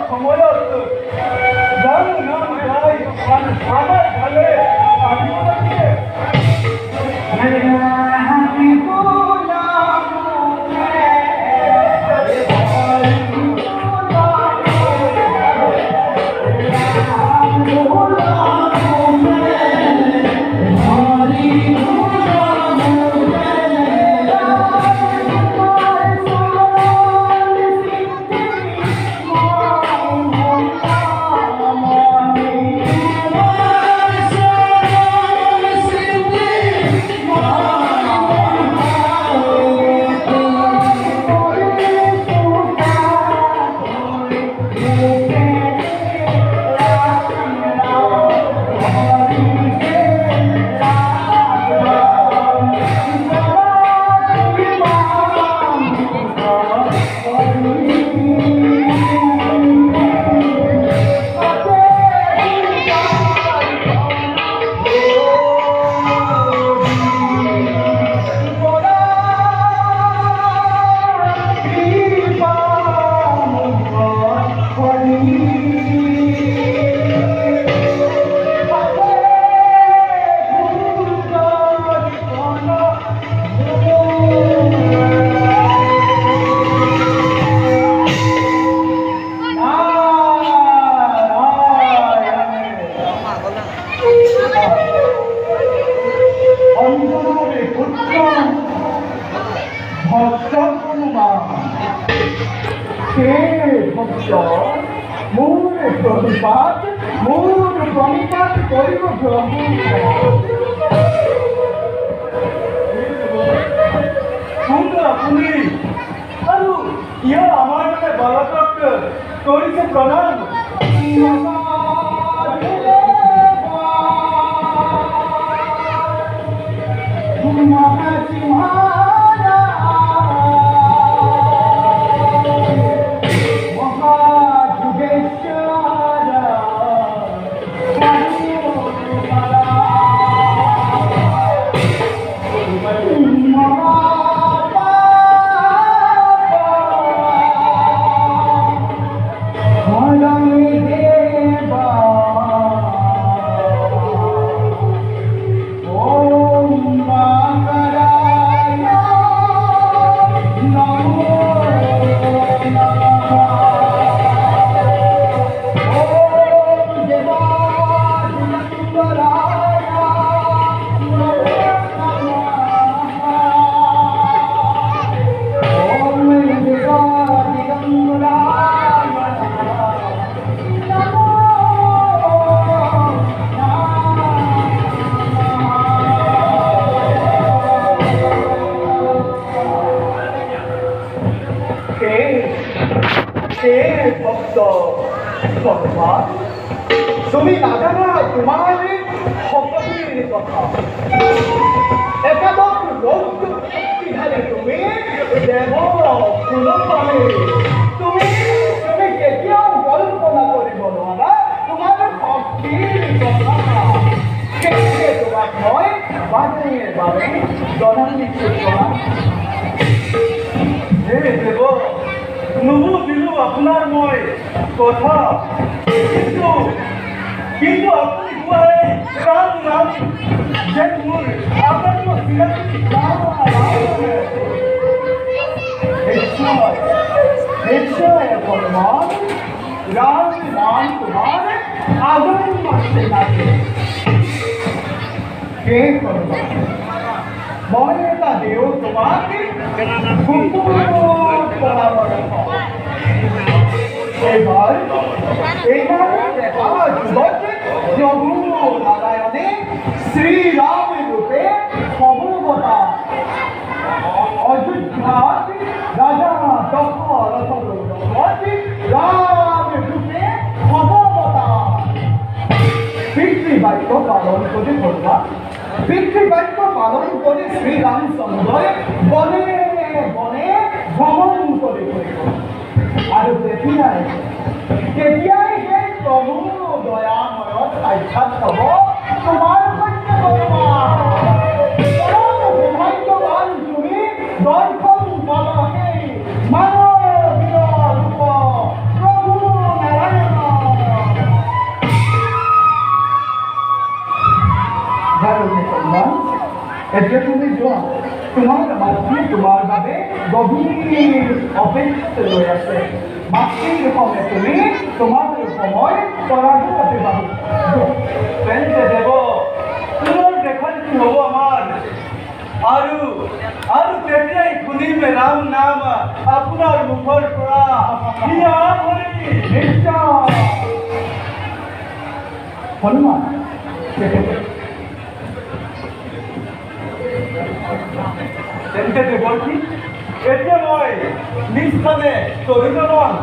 সময়ত নাম নাম গাই আমার ভালে আদিবাসী তুমি নাজানা তোমাৰ শক্তিৰ কথা একাদশ ৰৌদ্ৰ শক্তিধাৰী তুমি দেৱ গুণপানী তুমি কেতিয়াও কল্পনা কৰিব নোৱাৰা তোমাৰ শক্তিৰ কথা সেয়ে তোমাক মই বাৰে বাৰে জনাই দিছোঁ হে দেৱ নুবুজিলোঁ আপোনাৰ মই কথা কিন্তু আপনি কোয়ায় রাম নাম যে মূল আপনার তো নিশ্চয় বলমান রাম নাম তোমার আগুন মারতে লাগে কে করবা মই এটা দেও তোমাকে এবার দেখা যুবক প্রভু নারায়ণে শ্রীরাম রূপে খবরবতা অযোধ্যাত রাজা দশরথ রাম রূপে খবরবতা পিতৃবাক্য পালন করে করবা পিতৃবাক্য পালন করে শ্রীরামচন্দ্র বনে বনে ভ্রমণ করে আৰু তেতিয়াই সেই প্ৰভু দয়াময়ত সাক্ষাৎ হ'ব তোমাৰ সৌভাগ্যৱান তুমি দৰ্শন পাবা সেই মানৱ ৰূপ প্ৰভু নাৰায়ণ আৰু মুছলমান এতিয়া তুমি যোৱা তোমাৰ মাতৃ তোমাৰ বাবে গভীৰ অপেক্ষা লৈ আছে মাতৃৰ সময় তুমি তোমাৰ সময় পৰাধীন পাতিবা তেন্তে দেৱ পুনৰ দেখা কি হ'ব আমাৰ আৰু তেতিয়াই শুনিমে ৰাম নাম আপোনাৰ মুখৰ পৰা হিয়া হৰি নিশ্চয় হনুমান তেন্তে দেৱৰ্ষী এতিয়া মই নিজ স্থানে তৰুণ